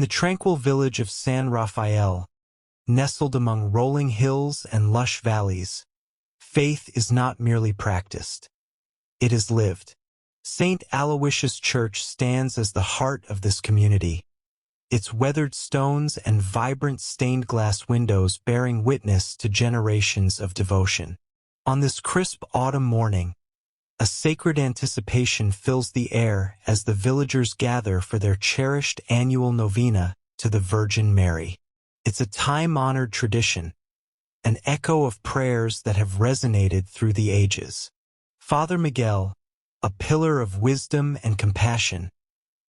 the tranquil village of San Rafael, nestled among rolling hills and lush valleys, faith is not merely practiced. It is lived. St. Aloysius' Church stands as the heart of this community, its weathered stones and vibrant stained glass windows bearing witness to generations of devotion. On this crisp autumn morning, a sacred anticipation fills the air as the villagers gather for their cherished annual novena to the Virgin Mary. It's a time-honored tradition, an echo of prayers that have resonated through the ages. Father Miguel, a pillar of wisdom and compassion,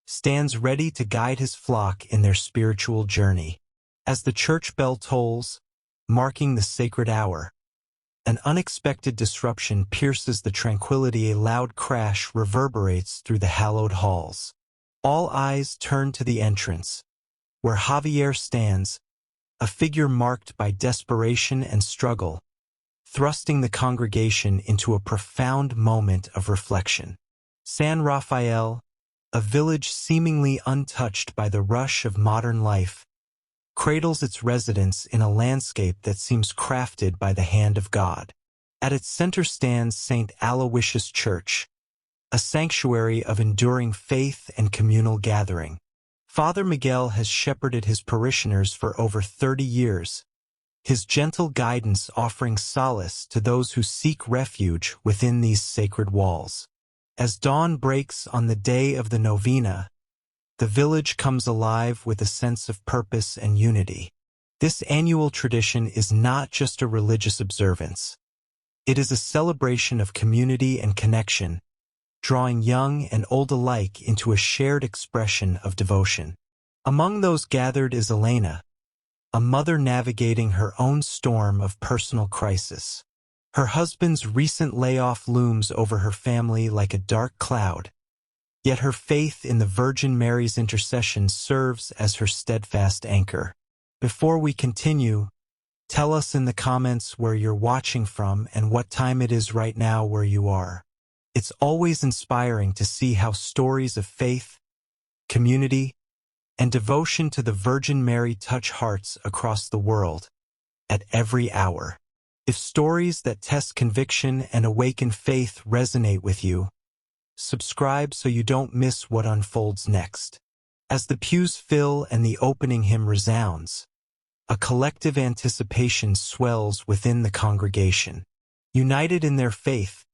stands ready to guide his flock in their spiritual journey. As the church bell tolls, marking the sacred hour, an unexpected disruption pierces the tranquility. A loud crash reverberates through the hallowed halls. All eyes turn to the entrance, where Javier stands, a figure marked by desperation and struggle, thrusting the congregation into a profound moment of reflection. San Rafael, a village seemingly untouched by the rush of modern life, cradles its residents in a landscape that seems crafted by the hand of God. At its center stands St. Aloysius' Church, a sanctuary of enduring faith and communal gathering. Father Miguel has shepherded his parishioners for over 30 years, his gentle guidance offering solace to those who seek refuge within these sacred walls. As dawn breaks on the day of the novena, the village comes alive with a sense of purpose and unity. This annual tradition is not just a religious observance. It is a celebration of community and connection, drawing young and old alike into a shared expression of devotion. Among those gathered is Elena, a mother navigating her own storm of personal crisis. Her husband's recent layoff looms over her family like a dark cloud, yet her faith in the Virgin Mary's intercession serves as her steadfast anchor. Before we continue, tell us in the comments where you're watching from and what time it is right now where you are. It's always inspiring to see how stories of faith, community, and devotion to the Virgin Mary touch hearts across the world at every hour. If stories that test conviction and awaken faith resonate with you, subscribe so you don't miss what unfolds next. As the pews fill and the opening hymn resounds, a collective anticipation swells within the congregation. United in their faith,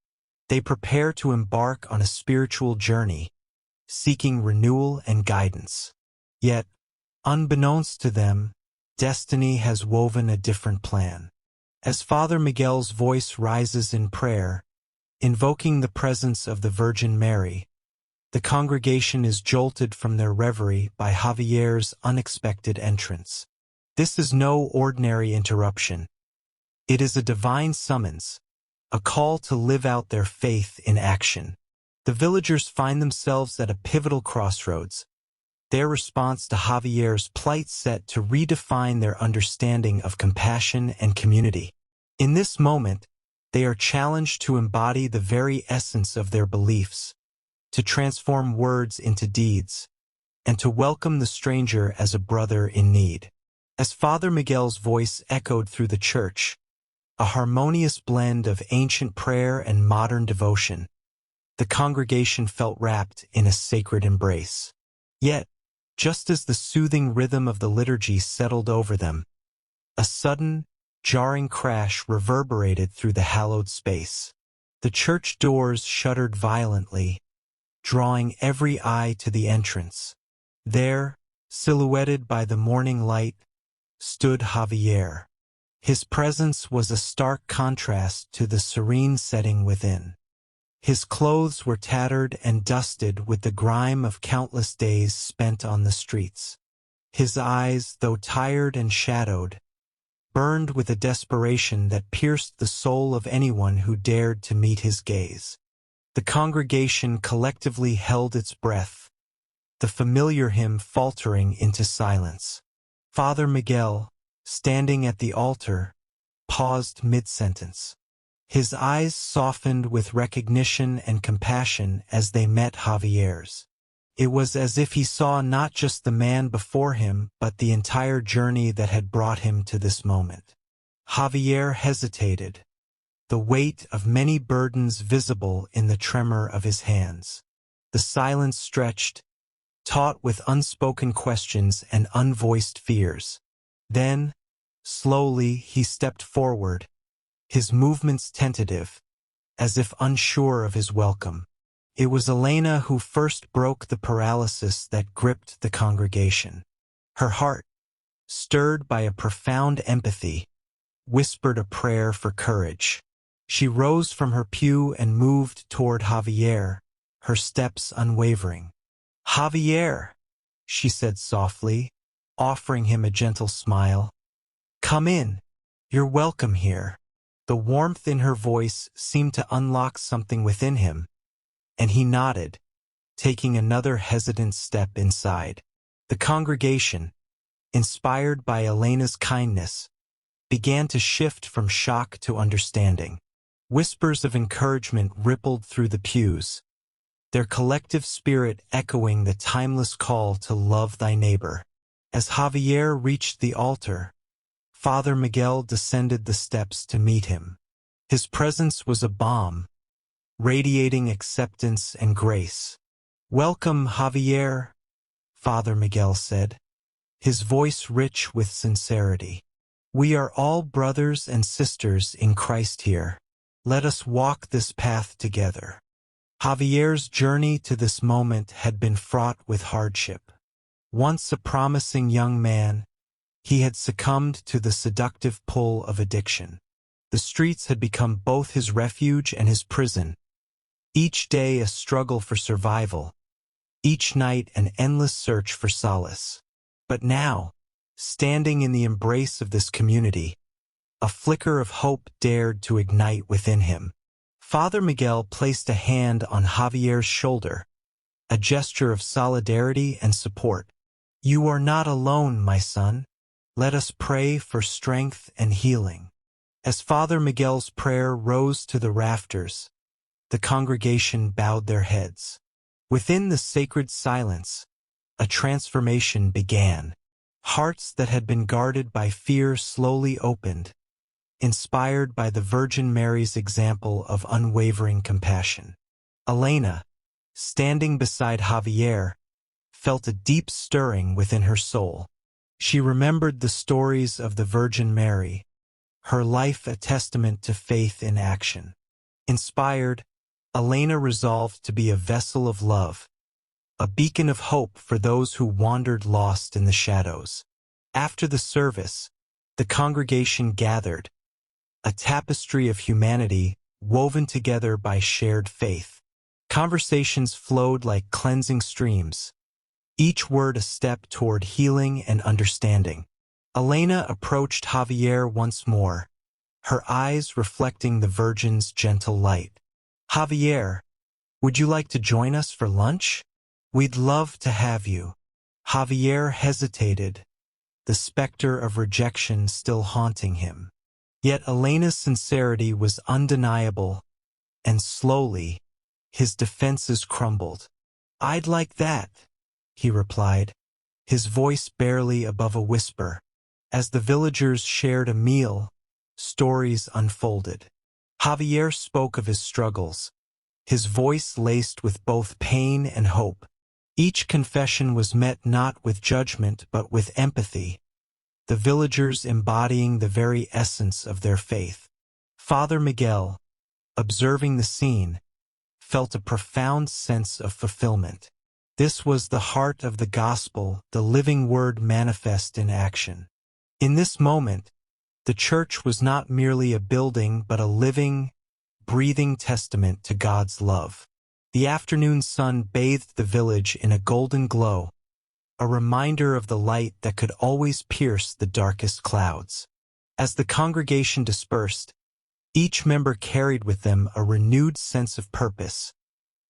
they prepare to embark on a spiritual journey, seeking renewal and guidance. Yet, unbeknownst to them, destiny has woven a different plan. As Father Miguel's voice rises in prayer, invoking the presence of the Virgin Mary, the congregation is jolted from their reverie by Javier's unexpected entrance. This is no ordinary interruption. It is a divine summons, a call to live out their faith in action. The villagers find themselves at a pivotal crossroads, their response to Javier's plight set to redefine their understanding of compassion and community. In this moment, they are challenged to embody the very essence of their beliefs, to transform words into deeds, and to welcome the stranger as a brother in need. As Father Miguel's voice echoed through the church, a harmonious blend of ancient prayer and modern devotion, the congregation felt wrapped in a sacred embrace. Yet, just as the soothing rhythm of the liturgy settled over them, a sudden, jarring crash reverberated through the hallowed space. The church doors shuddered violently, drawing every eye to the entrance. There, silhouetted by the morning light, stood Javier. His presence was a stark contrast to the serene setting within. His clothes were tattered and dusted with the grime of countless days spent on the streets. His eyes, though tired and shadowed, burned with a desperation that pierced the soul of anyone who dared to meet his gaze. The congregation collectively held its breath, the familiar hymn faltering into silence. Father Miguel, standing at the altar, paused mid-sentence. His eyes softened with recognition and compassion as they met Javier's. It was as if he saw not just the man before him, but the entire journey that had brought him to this moment. Javier hesitated, the weight of many burdens visible in the tremor of his hands. The silence stretched, taut with unspoken questions and unvoiced fears. Then, slowly, he stepped forward, his movements tentative, as if unsure of his welcome. It was Elena who first broke the paralysis that gripped the congregation. Her heart, stirred by a profound empathy, whispered a prayer for courage. She rose from her pew and moved toward Javier, her steps unwavering. "Javier," she said softly, offering him a gentle smile. "Come in. You're welcome here." The warmth in her voice seemed to unlock something within him, and he nodded, taking another hesitant step inside. The congregation, inspired by Elena's kindness, began to shift from shock to understanding. Whispers of encouragement rippled through the pews, their collective spirit echoing the timeless call to love thy neighbor. As Javier reached the altar, Father Miguel descended the steps to meet him. His presence was a balm, radiating acceptance and grace. "Welcome, Javier," Father Miguel said, his voice rich with sincerity. "We are all brothers and sisters in Christ here. Let us walk this path together." Javier's journey to this moment had been fraught with hardship. Once a promising young man, he had succumbed to the seductive pull of addiction. The streets had become both his refuge and his prison, each day a struggle for survival, each night an endless search for solace. But now, standing in the embrace of this community, a flicker of hope dared to ignite within him. Father Miguel placed a hand on Javier's shoulder, a gesture of solidarity and support. "You are not alone, my son. Let us pray for strength and healing." As Father Miguel's prayer rose to the rafters, the congregation bowed their heads. Within the sacred silence, a transformation began. Hearts that had been guarded by fear slowly opened, inspired by the Virgin Mary's example of unwavering compassion. Elena, standing beside Javier, felt a deep stirring within her soul. She remembered the stories of the Virgin Mary, her life a testament to faith in action. Inspired, Elena resolved to be a vessel of love, a beacon of hope for those who wandered lost in the shadows. After the service, the congregation gathered, a tapestry of humanity woven together by shared faith. Conversations flowed like cleansing streams, each word a step toward healing and understanding. Elena approached Javier once more, her eyes reflecting the Virgin's gentle light. "Javier, would you like to join us for lunch? We'd love to have you." Javier hesitated, the specter of rejection still haunting him. Yet Elena's sincerity was undeniable, and slowly, his defenses crumbled. "I'd like that," he replied, his voice barely above a whisper. As the villagers shared a meal, stories unfolded. Javier spoke of his struggles, his voice laced with both pain and hope. Each confession was met not with judgment but with empathy, the villagers embodying the very essence of their faith. Father Miguel, observing the scene, felt a profound sense of fulfillment. This was the heart of the gospel, the living word manifest in action. In this moment, the church was not merely a building but a living, breathing testament to God's love. The afternoon sun bathed the village in a golden glow, a reminder of the light that could always pierce the darkest clouds. As the congregation dispersed, each member carried with them a renewed sense of purpose,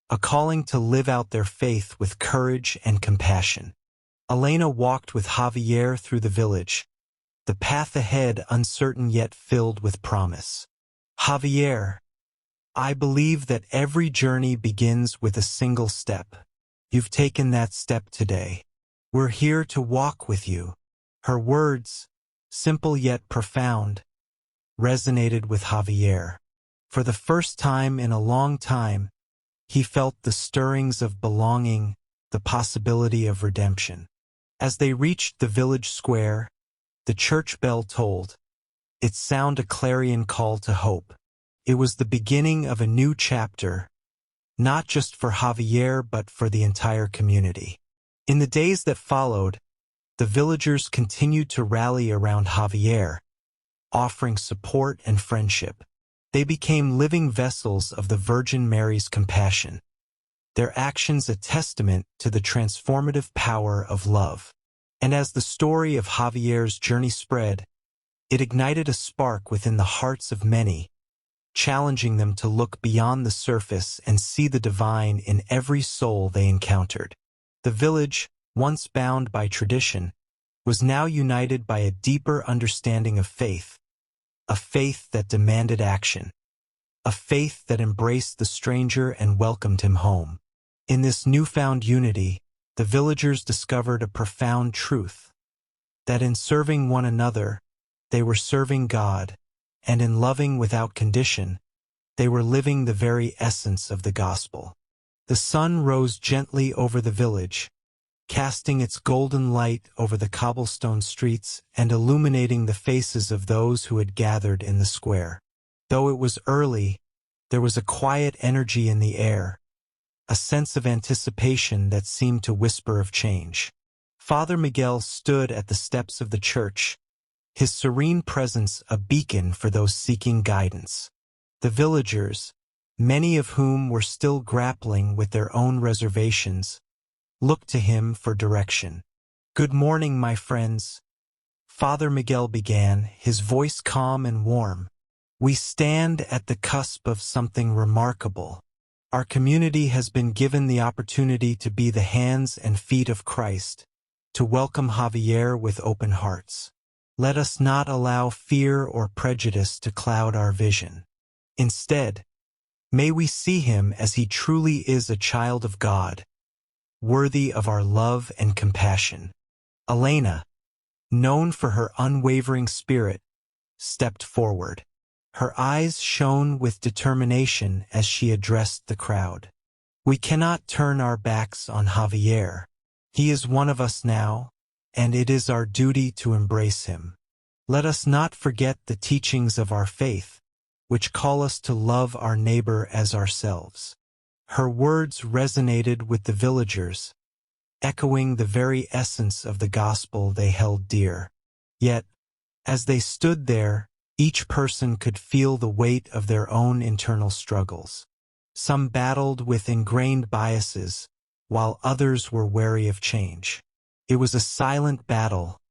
a calling to live out their faith with courage and compassion. Elena walked with Javier through the village, the path ahead uncertain yet filled with promise. "Javier, I believe that every journey begins with a single step. You've taken that step today. We're here to walk with you. Her words, simple yet profound, resonated with Javier. For the first time in a long time, he felt the stirrings of belonging, the possibility of redemption. As they reached the village square, the church bell tolled, its sound a clarion call to hope. It was the beginning of a new chapter, not just for Javier but for the entire community. In the days that followed, the villagers continued to rally around Javier, offering support and friendship. They became living vessels of the Virgin Mary's compassion, their actions a testament to the transformative power of love. And as the story of Javier's journey spread, it ignited a spark within the hearts of many, challenging them to look beyond the surface and see the divine in every soul they encountered. The village, once bound by tradition, was now united by a deeper understanding of faith, a faith that demanded action, a faith that embraced the stranger and welcomed him home. In this newfound unity, the villagers discovered a profound truth, that in serving one another, they were serving God, and in loving without condition, they were living the very essence of the gospel. The sun rose gently over the village, casting its golden light over the cobblestone streets and illuminating the faces of those who had gathered in the square. Though it was early, there was a quiet energy in the air, a sense of anticipation that seemed to whisper of change. Father Miguel stood at the steps of the church, his serene presence a beacon for those seeking guidance. The villagers, many of whom were still grappling with their own reservations, looked to him for direction. "Good morning, my friends," Father Miguel began, his voice calm and warm. "We stand at the cusp of something remarkable. Our community has been given the opportunity to be the hands and feet of Christ, to welcome Javier with open hearts. Let us not allow fear or prejudice to cloud our vision. Instead, may we see him as he truly is, a child of God, worthy of our love and compassion." Elena, known for her unwavering spirit, stepped forward. Her eyes shone with determination as she addressed the crowd. "We cannot turn our backs on Javier. He is one of us now, and it is our duty to embrace him. Let us not forget the teachings of our faith, which call us to love our neighbor as ourselves." Her words resonated with the villagers, echoing the very essence of the gospel they held dear. Yet, as they stood there, each person could feel the weight of their own internal struggles. Some battled with ingrained biases, while others were wary of change. It was a silent battle,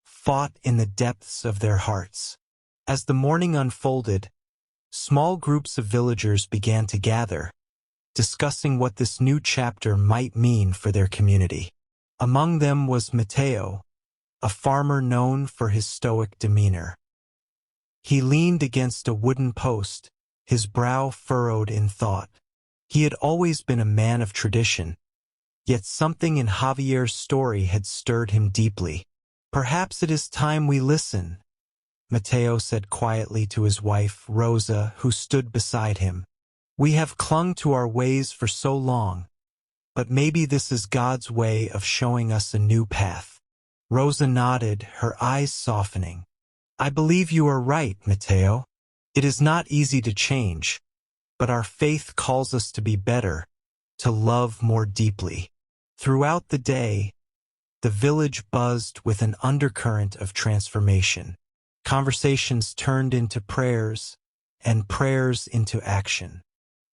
fought in the depths of their hearts. As the morning unfolded, small groups of villagers began to gather, discussing what this new chapter might mean for their community. Among them was Mateo, a farmer known for his stoic demeanor. He leaned against a wooden post, his brow furrowed in thought. He had always been a man of tradition, yet something in Javier's story had stirred him deeply. "Perhaps it is time we listen," Mateo said quietly to his wife, Rosa, who stood beside him. "We have clung to our ways for so long, but maybe this is God's way of showing us a new path." Rosa nodded, her eyes softening. "I believe you are right, Mateo. It is not easy to change, but our faith calls us to be better, to love more deeply." Throughout the day, the village buzzed with an undercurrent of transformation. Conversations turned into prayers, and prayers into action.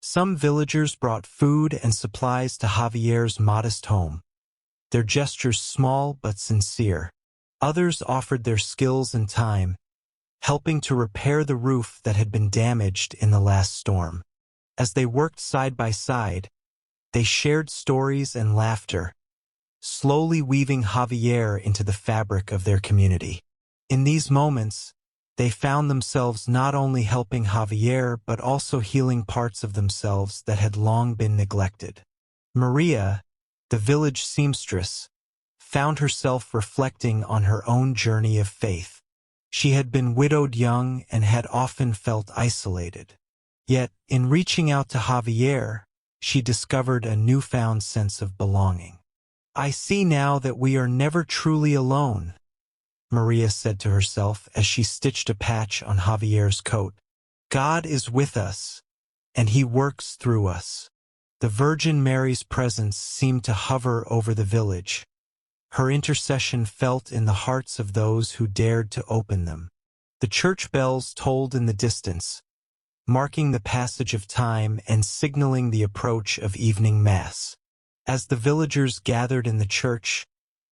Some villagers brought food and supplies to Javier's modest home, their gestures small but sincere. Others offered their skills and time, helping to repair the roof that had been damaged in the last storm. As they worked side by side, they shared stories and laughter, slowly weaving Javier into the fabric of their community. In these moments, they found themselves not only helping Javier but also healing parts of themselves that had long been neglected. Maria, the village seamstress, found herself reflecting on her own journey of faith. She had been widowed young and had often felt isolated. Yet, in reaching out to Javier, she discovered a newfound sense of belonging. "I see now that we are never truly alone," Maria said to herself as she stitched a patch on Javier's coat. "God is with us, and He works through us." The Virgin Mary's presence seemed to hover over the village, her intercession felt in the hearts of those who dared to open them. The church bells tolled in the distance, marking the passage of time and signaling the approach of evening mass. As the villagers gathered in the church,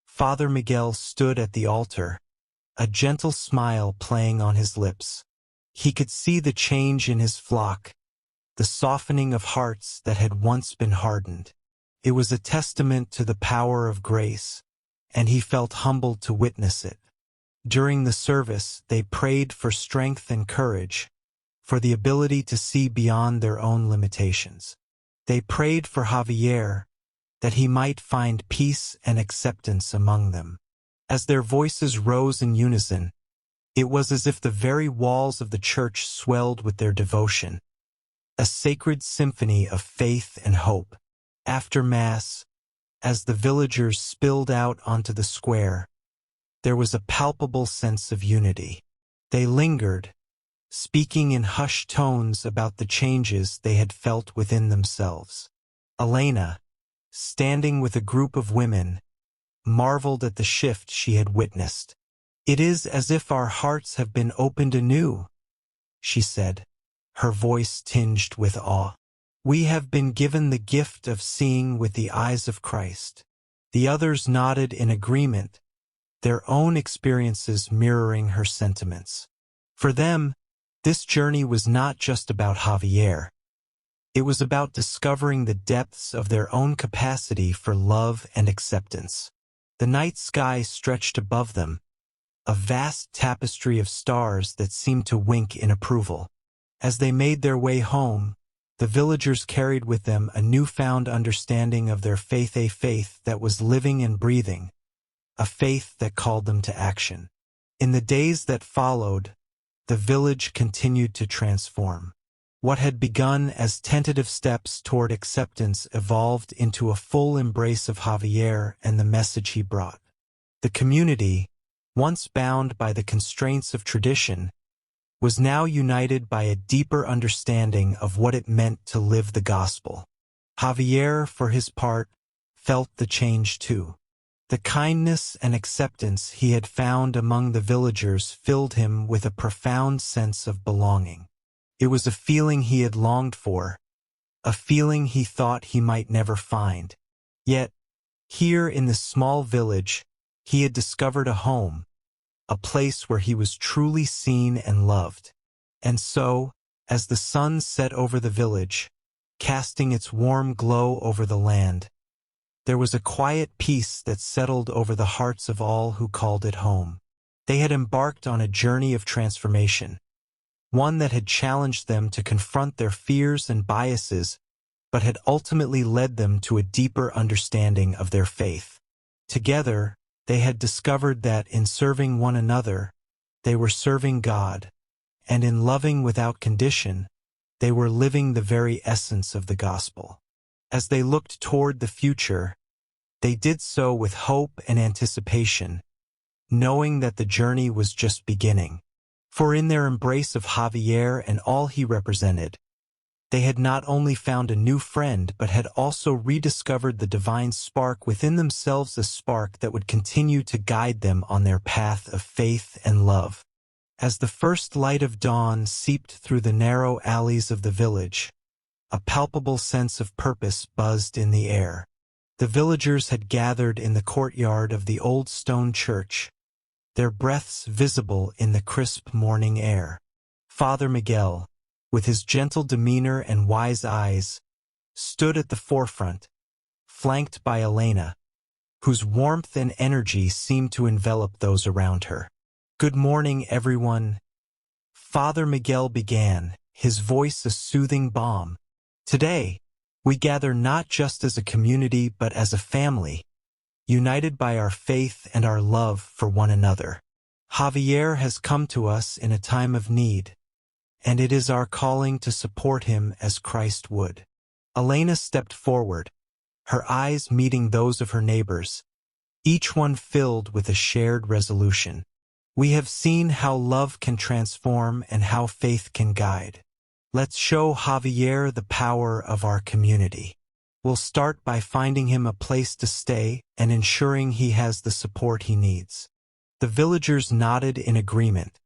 Father Miguel stood at the altar, a gentle smile playing on his lips. He could see the change in his flock, the softening of hearts that had once been hardened. It was a testament to the power of grace, and he felt humbled to witness it. During the service, they prayed for strength and courage, for the ability to see beyond their own limitations. They prayed for Javier, that he might find peace and acceptance among them. As their voices rose in unison, it was as if the very walls of the church swelled with their devotion, a sacred symphony of faith and hope. After Mass, as the villagers spilled out onto the square, there was a palpable sense of unity. They lingered, speaking in hushed tones about the changes they had felt within themselves. Elena, standing with a group of women, marveled at the shift she had witnessed. "It is as if our hearts have been opened anew," she said, her voice tinged with awe. "We have been given the gift of seeing with the eyes of Christ." The others nodded in agreement, their own experiences mirroring her sentiments. For them, this journey was not just about Javier. It was about discovering the depths of their own capacity for love and acceptance. The night sky stretched above them, a vast tapestry of stars that seemed to wink in approval. As they made their way home, the villagers carried with them a newfound understanding of their faith, a faith that was living and breathing, a faith that called them to action. In the days that followed, the village continued to transform. What had begun as tentative steps toward acceptance evolved into a full embrace of Javier and the message he brought. The community, once bound by the constraints of tradition, was now united by a deeper understanding of what it meant to live the gospel. Javier, for his part, felt the change too. The kindness and acceptance he had found among the villagers filled him with a profound sense of belonging. It was a feeling he had longed for, a feeling he thought he might never find. Yet, here in this small village, he had discovered a home, a place where he was truly seen and loved. And so, as the sun set over the village, casting its warm glow over the land, there was a quiet peace that settled over the hearts of all who called it home. They had embarked on a journey of transformation, one that had challenged them to confront their fears and biases, but had ultimately led them to a deeper understanding of their faith. Together, they had discovered that in serving one another, they were serving God, and in loving without condition, they were living the very essence of the gospel. As they looked toward the future, they did so with hope and anticipation, knowing that the journey was just beginning. For in their embrace of Javier and all he represented, they had not only found a new friend but had also rediscovered the divine spark within themselves, a spark that would continue to guide them on their path of faith and love. As the first light of dawn seeped through the narrow alleys of the village, a palpable sense of purpose buzzed in the air. The villagers had gathered in the courtyard of the old stone church, their breaths visible in the crisp morning air. Father Miguel, with his gentle demeanor and wise eyes, stood at the forefront, flanked by Elena, whose warmth and energy seemed to envelop those around her. "Good morning, everyone," Father Miguel began, his voice a soothing balm. "Today, We gather not just as a community but as a family, united by our faith and our love for one another. Javier has come to us in a time of need, and it is our calling to support him as Christ would. Elena stepped forward, her eyes meeting those of her neighbors, each one filled with a shared resolution. We have seen how love can transform and how faith can guide. Let's show Javier the power of our community. We'll start by finding him a place to stay and ensuring he has the support he needs. The villagers nodded in agreement,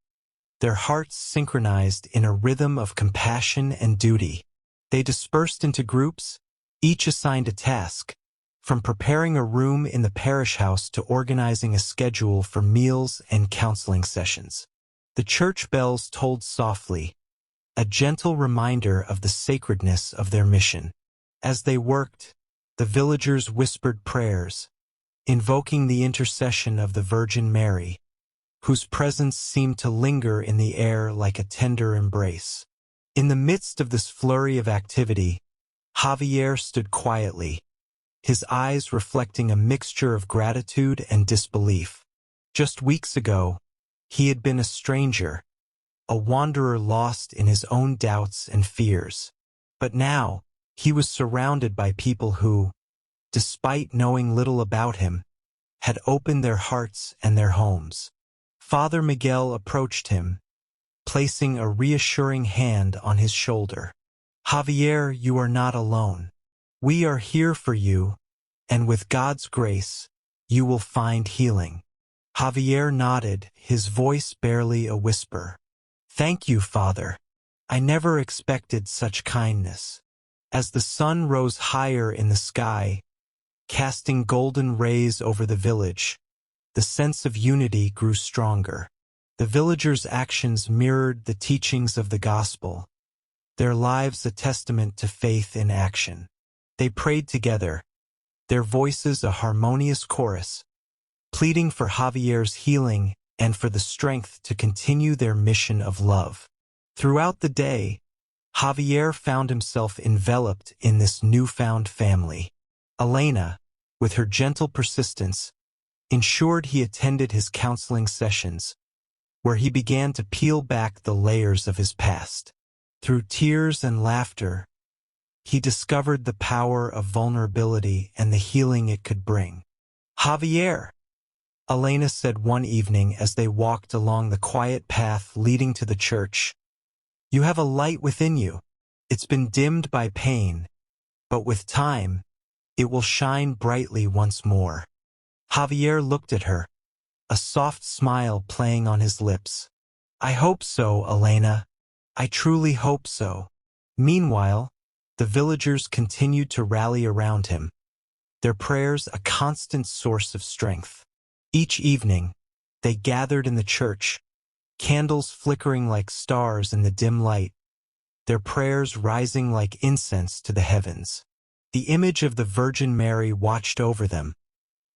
their hearts synchronized in a rhythm of compassion and duty. They dispersed into groups, each assigned a task, from preparing a room in the parish house to organizing a schedule for meals and counseling sessions. The church bells tolled softly, a gentle reminder of the sacredness of their mission. As they worked, the villagers whispered prayers, invoking the intercession of the Virgin Mary, whose presence seemed to linger in the air like a tender embrace. In the midst of this flurry of activity, Javier stood quietly, his eyes reflecting a mixture of gratitude and disbelief. Just weeks ago, he had been a stranger, a wanderer lost in his own doubts and fears. But now, he was surrounded by people who, despite knowing little about him, had opened their hearts and their homes. Father Miguel approached him, placing a reassuring hand on his shoulder. Javier, you are not alone. We are here for you, and with God's grace, you will find healing. Javier nodded, his voice barely a whisper. Thank you, Father. I never expected such kindness. As the sun rose higher in the sky, casting golden rays over the village, the sense of unity grew stronger. The villagers' actions mirrored the teachings of the gospel, their lives a testament to faith in action. They prayed together, their voices a harmonious chorus, pleading for Javier's healing and for the strength to continue their mission of love. Throughout the day, Javier found himself enveloped in this newfound family. Elena, with her gentle persistence, ensured he attended his counseling sessions, where he began to peel back the layers of his past. Through tears and laughter, he discovered the power of vulnerability and the healing it could bring. Javier, Elena said one evening as they walked along the quiet path leading to the church, you have a light within you. It's been dimmed by pain, but with time, it will shine brightly once more. Javier looked at her, a soft smile playing on his lips. I hope so, Elena. I truly hope so. Meanwhile, the villagers continued to rally around him, their prayers a constant source of strength. Each evening, they gathered in the church, candles flickering like stars in the dim light, their prayers rising like incense to the heavens. The image of the Virgin Mary watched over them,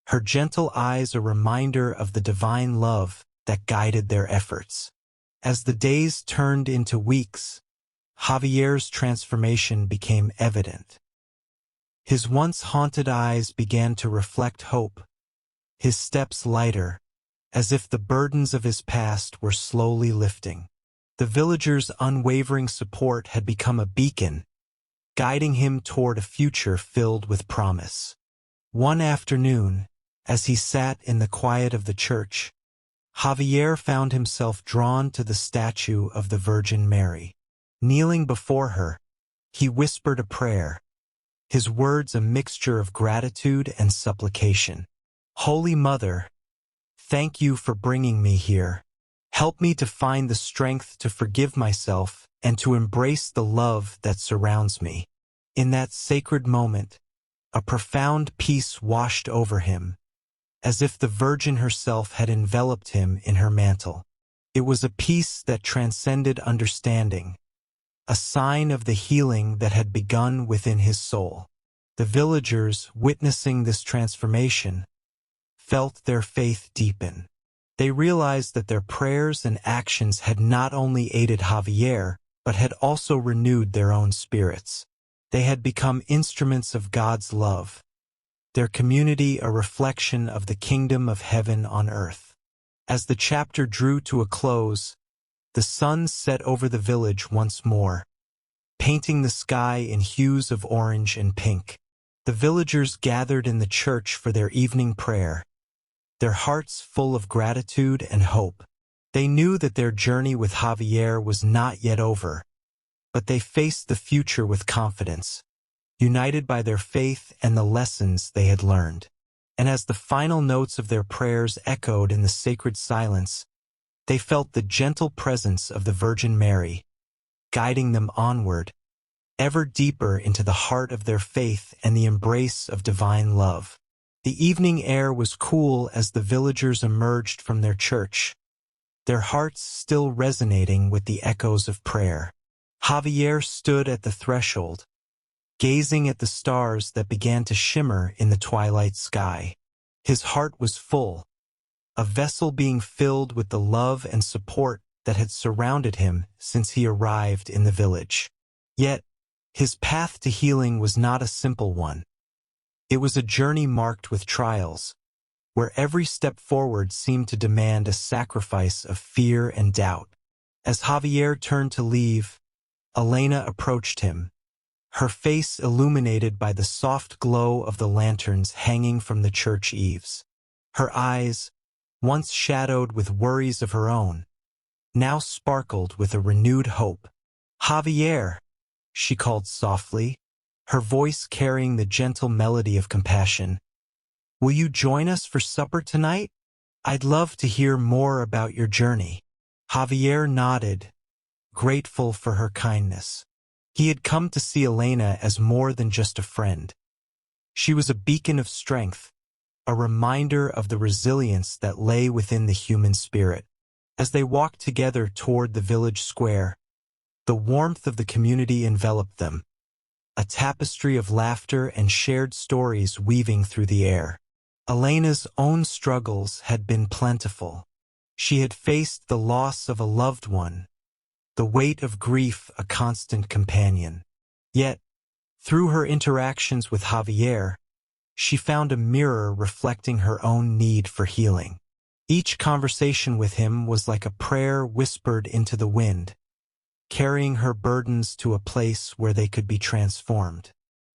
her gentle eyes a reminder of the divine love that guided their efforts. As the days turned into weeks, Javier's transformation became evident. His once haunted eyes began to reflect hope, his steps lighter, as if the burdens of his past were slowly lifting. The villagers' unwavering support had become a beacon, guiding him toward a future filled with promise. One afternoon, as he sat in the quiet of the church, Javier found himself drawn to the statue of the Virgin Mary. Kneeling before her, he whispered a prayer, his words a mixture of gratitude and supplication. Holy Mother, thank you for bringing me here. Help me to find the strength to forgive myself and to embrace the love that surrounds me. In that sacred moment, a profound peace washed over him, as if the Virgin herself had enveloped him in her mantle. It was a peace that transcended understanding, a sign of the healing that had begun within his soul. The villagers, witnessing this transformation, felt their faith deepen. They realized that their prayers and actions had not only aided Javier, but had also renewed their own spirits. They had become instruments of God's love, their community a reflection of the kingdom of heaven on earth. As the chapter drew to a close, the sun set over the village once more, painting the sky in hues of orange and pink. The villagers gathered in the church for their evening prayer, their hearts full of gratitude and hope. They knew that their journey with Javier was not yet over, but they faced the future with confidence, united by their faith and the lessons they had learned. And as the final notes of their prayers echoed in the sacred silence, they felt the gentle presence of the Virgin Mary, guiding them onward, ever deeper into the heart of their faith and the embrace of divine love. The evening air was cool as the villagers emerged from their church, their hearts still resonating with the echoes of prayer. Javier stood at the threshold, gazing at the stars that began to shimmer in the twilight sky. His heart was full, a vessel being filled with the love and support that had surrounded him since he arrived in the village. Yet, his path to healing was not a simple one. It was a journey marked with trials, where every step forward seemed to demand a sacrifice of fear and doubt. As Javier turned to leave, Elena approached him, her face illuminated by the soft glow of the lanterns hanging from the church eaves. Her eyes, once shadowed with worries of her own, now sparkled with a renewed hope. "Javier," she called softly, her voice carrying the gentle melody of compassion. "Will you join us for supper tonight? I'd love to hear more about your journey." Javier nodded, grateful for her kindness. He had come to see Elena as more than just a friend. She was a beacon of strength, a reminder of the resilience that lay within the human spirit. As they walked together toward the village square, the warmth of the community enveloped them, a tapestry of laughter and shared stories weaving through the air. Elena's own struggles had been plentiful. She had faced the loss of a loved one, the weight of grief a constant companion. Yet, through her interactions with Javier, she found a mirror reflecting her own need for healing. Each conversation with him was like a prayer whispered into the wind, carrying her burdens to a place where they could be transformed.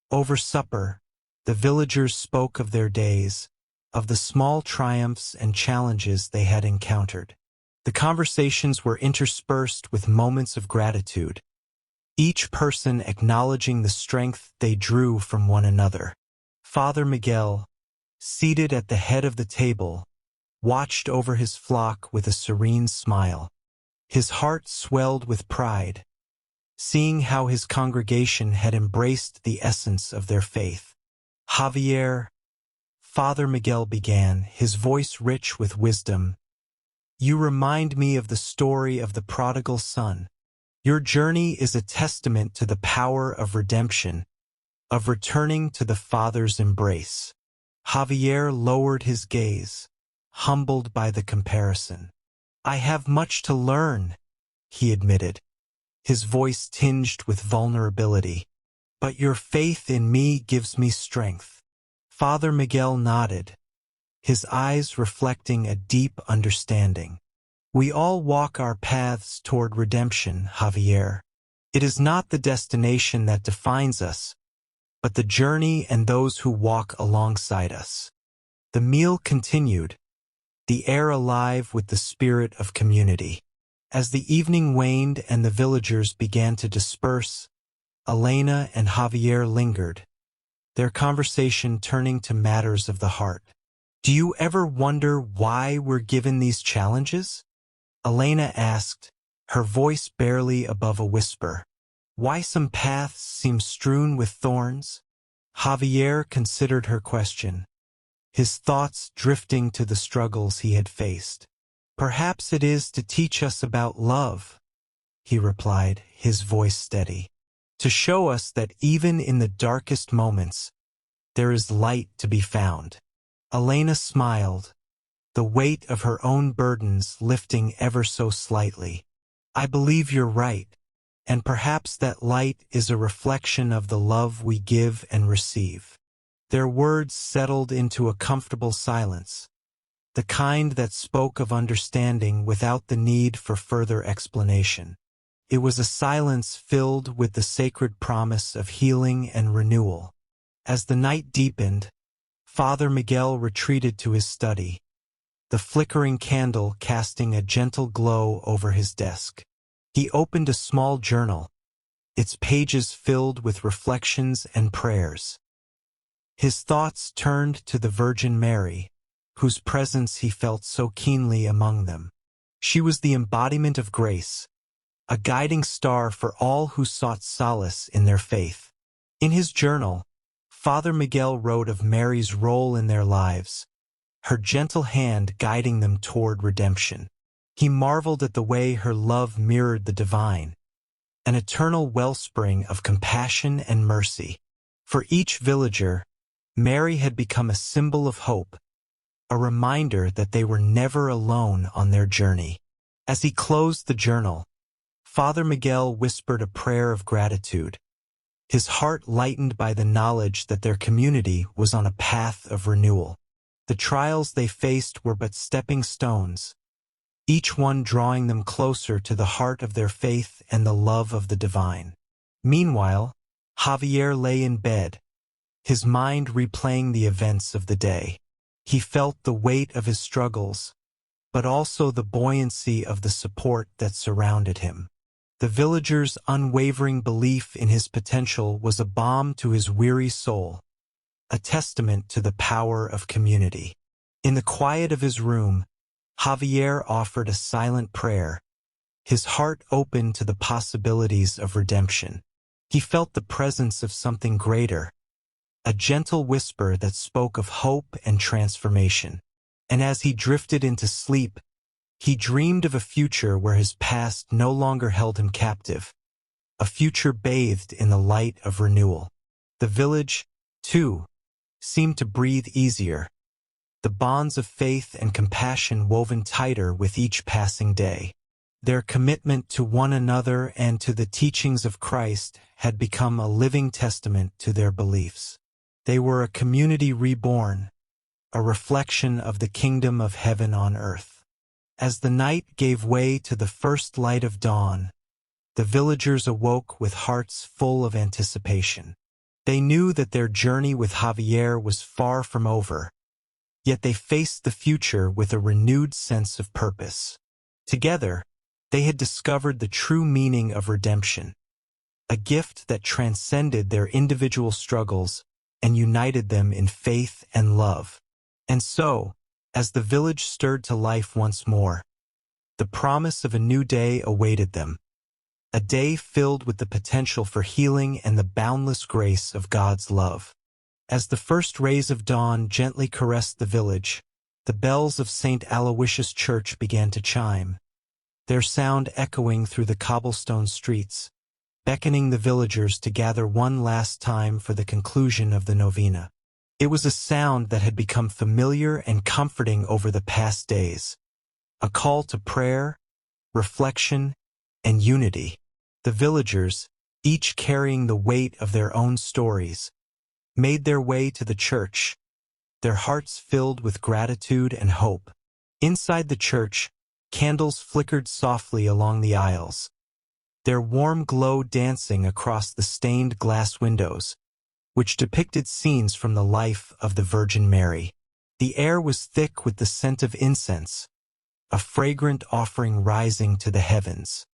Over supper, the villagers spoke of their days, of the small triumphs and challenges they had encountered. The conversations were interspersed with moments of gratitude, each person acknowledging the strength they drew from one another. Father Miguel, seated at the head of the table, watched over his flock with a serene smile. His heart swelled with pride, seeing how his congregation had embraced the essence of their faith. "Javier," Father Miguel began, his voice rich with wisdom, "you remind me of the story of the prodigal son. Your journey is a testament to the power of redemption, of returning to the Father's embrace." Javier lowered his gaze, humbled by the comparison. "I have much to learn," he admitted, his voice tinged with vulnerability. "But your faith in me gives me strength." Father Miguel nodded, his eyes reflecting a deep understanding. "We all walk our paths toward redemption, Javier. It is not the destination that defines us, but the journey and those who walk alongside us." The meal continued, the air alive with the spirit of community. As the evening waned and the villagers began to disperse, Elena and Javier lingered, their conversation turning to matters of the heart. "Do you ever wonder why we're given these challenges?" Elena asked, her voice barely above a whisper. "Why some paths seem strewn with thorns?" Javier considered her question, his thoughts drifting to the struggles he had faced. "Perhaps it is to teach us about love," he replied, his voice steady. "To show us that even in the darkest moments, there is light to be found." Elena smiled, the weight of her own burdens lifting ever so slightly. "I believe you're right, and perhaps that light is a reflection of the love we give and receive. Their words settled into a comfortable silence, the kind that spoke of understanding without the need for further explanation. It was a silence filled with the sacred promise of healing and renewal. As the night deepened, Father Miguel retreated to his study, the flickering candle casting a gentle glow over his desk. He opened a small journal, its pages filled with reflections and prayers. His thoughts turned to the Virgin Mary, whose presence he felt so keenly among them. She was the embodiment of grace, a guiding star for all who sought solace in their faith. In his journal, Father Miguel wrote of Mary's role in their lives, her gentle hand guiding them toward redemption. He marveled at the way her love mirrored the divine, an eternal wellspring of compassion and mercy. For each villager, Mary had become a symbol of hope, a reminder that they were never alone on their journey. As he closed the journal, Father Miguel whispered a prayer of gratitude, his heart lightened by the knowledge that their community was on a path of renewal. The trials they faced were but stepping stones, each one drawing them closer to the heart of their faith and the love of the divine. Meanwhile, Javier lay in bed, his mind replaying the events of the day. He felt the weight of his struggles, but also the buoyancy of the support that surrounded him. The villagers' unwavering belief in his potential was a balm to his weary soul, a testament to the power of community. In the quiet of his room, Javier offered a silent prayer, his heart open to the possibilities of redemption. He felt the presence of something greater, a gentle whisper that spoke of hope and transformation. And as he drifted into sleep, he dreamed of a future where his past no longer held him captive, a future bathed in the light of renewal. The village, too, seemed to breathe easier, the bonds of faith and compassion woven tighter with each passing day. Their commitment to one another and to the teachings of Christ had become a living testament to their beliefs. They were a community reborn, a reflection of the kingdom of heaven on earth. As the night gave way to the first light of dawn, the villagers awoke with hearts full of anticipation. They knew that their journey with Javier was far from over, yet they faced the future with a renewed sense of purpose. Together, they had discovered the true meaning of redemption, a gift that transcended their individual struggles and united them in faith and love. And so, as the village stirred to life once more, the promise of a new day awaited them, a day filled with the potential for healing and the boundless grace of God's love. As the first rays of dawn gently caressed the village, the bells of St. Aloysius' Church began to chime, their sound echoing through the cobblestone streets, beckoning the villagers to gather one last time for the conclusion of the novena. It was a sound that had become familiar and comforting over the past days, a call to prayer, reflection, and unity. The villagers, each carrying the weight of their own stories, made their way to the church, their hearts filled with gratitude and hope. Inside the church, candles flickered softly along the aisles, their warm glow dancing across the stained glass windows, which depicted scenes from the life of the Virgin Mary. The air was thick with the scent of incense, a fragrant offering rising to the heavens.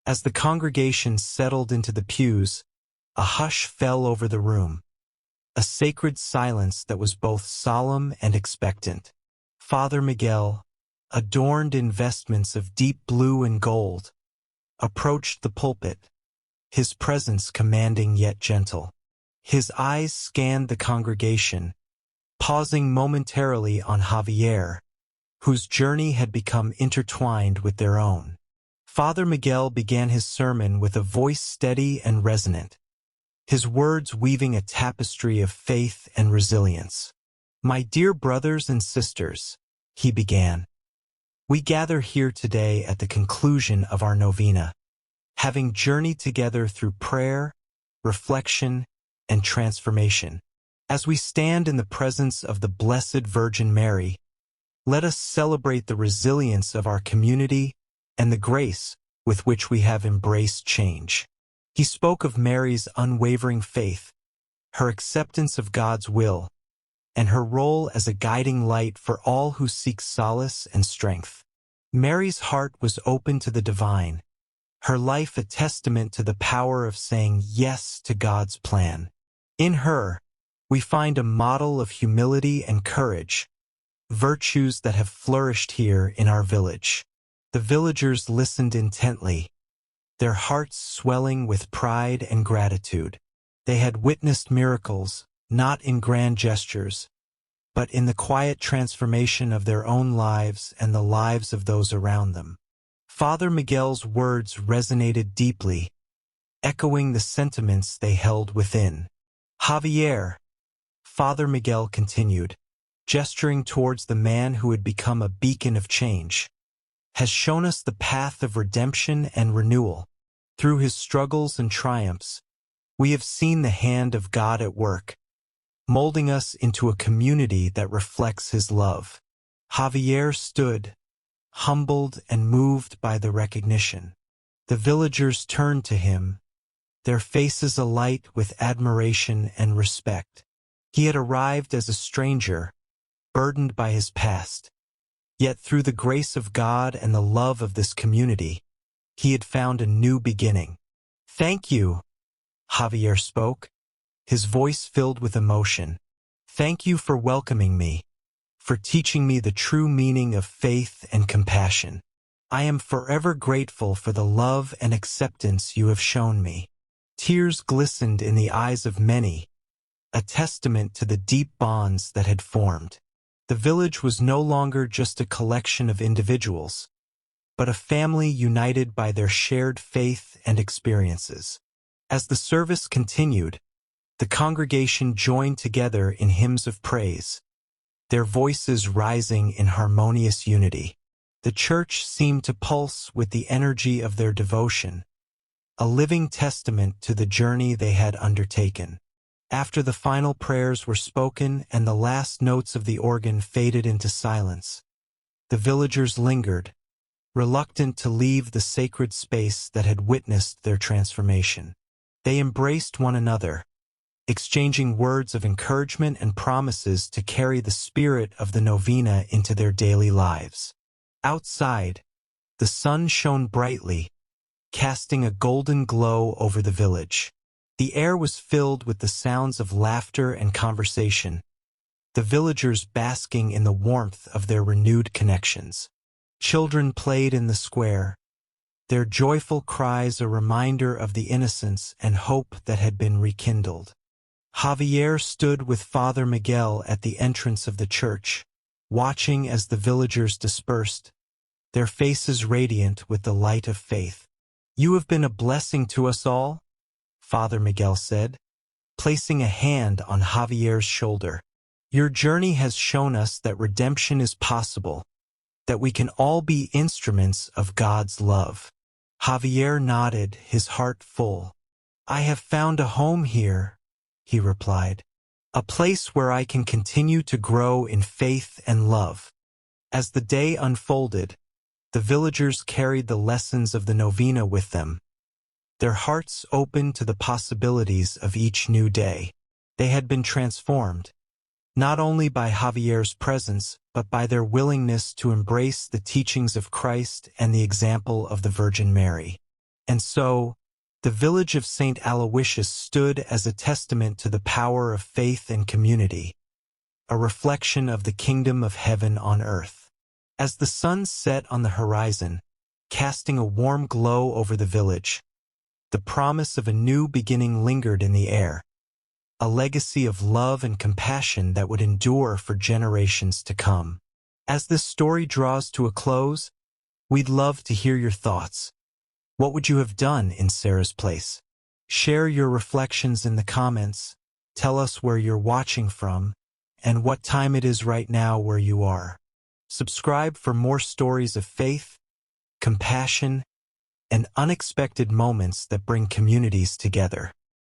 As the congregation settled into the pews, a hush fell over the room, a sacred silence that was both solemn and expectant. Father Miguel, adorned in vestments of deep blue and gold, approached the pulpit, his presence commanding yet gentle. His eyes scanned the congregation, pausing momentarily on Javier, whose journey had become intertwined with their own. Father Miguel began his sermon with a voice steady and resonant, his words weaving a tapestry of faith and resilience. "My dear brothers and sisters," he began, "we gather here today at the conclusion of our novena, having journeyed together through prayer, reflection, and transformation. As we stand in the presence of the Blessed Virgin Mary, let us celebrate the resilience of our community and the grace with which we have embraced change. He spoke of Mary's unwavering faith, her acceptance of God's will, and her role as a guiding light for all who seek solace and strength. Mary's heart was open to the divine, her life a testament to the power of saying yes to God's plan. In her, we find a model of humility and courage, virtues that have flourished here in our village. The villagers listened intently, their hearts swelling with pride and gratitude. They had witnessed miracles, not in grand gestures, but in the quiet transformation of their own lives and the lives of those around them. Father Miguel's words resonated deeply, echoing the sentiments they held within. Javier, Father Miguel continued, gesturing towards the man who had become a beacon of change, has shown us the path of redemption and renewal. Through his struggles and triumphs, we have seen the hand of God at work, molding us into a community that reflects his love. Javier stood, humbled and moved by the recognition. The villagers turned to him, their faces alight with admiration and respect. He had arrived as a stranger, burdened by his past. Yet through the grace of God and the love of this community, he had found a new beginning. "Thank you," Javier spoke, his voice filled with emotion. "Thank you for welcoming me, for teaching me the true meaning of faith and compassion. I am forever grateful for the love and acceptance you have shown me." Tears glistened in the eyes of many, a testament to the deep bonds that had formed. The village was no longer just a collection of individuals, but a family united by their shared faith and experiences. As the service continued, the congregation joined together in hymns of praise, their voices rising in harmonious unity. The church seemed to pulse with the energy of their devotion, a living testament to the journey they had undertaken. After the final prayers were spoken and the last notes of the organ faded into silence, the villagers lingered, reluctant to leave the sacred space that had witnessed their transformation. They embraced one another, exchanging words of encouragement and promises to carry the spirit of the novena into their daily lives. Outside, the sun shone brightly, casting a golden glow over the village. The air was filled with the sounds of laughter and conversation, the villagers basking in the warmth of their renewed connections. Children played in the square, their joyful cries a reminder of the innocence and hope that had been rekindled. Javier stood with Father Miguel at the entrance of the church, watching as the villagers dispersed, their faces radiant with the light of faith. "You have been a blessing to us all," Father Miguel said, placing a hand on Javier's shoulder. "Your journey has shown us that redemption is possible, that we can all be instruments of God's love." Javier nodded, his heart full. "I have found a home here," he replied, "a place where I can continue to grow in faith and love." As the day unfolded, the villagers carried the lessons of the novena with them, their hearts open to the possibilities of each new day. They had been transformed, not only by Javier's presence, but by their willingness to embrace the teachings of Christ and the example of the Virgin Mary. And so, the village of St. Aloysius stood as a testament to the power of faith and community, a reflection of the kingdom of heaven on earth. As the sun set on the horizon, casting a warm glow over the village, the promise of a new beginning lingered in the air, a legacy of love and compassion that would endure for generations to come. As this story draws to a close, we'd love to hear your thoughts. What would you have done in Sarah's place? Share your reflections in the comments. Tell us where you're watching from and what time it is right now where you are. Subscribe for more stories of faith, compassion, and unexpected moments that bring communities together.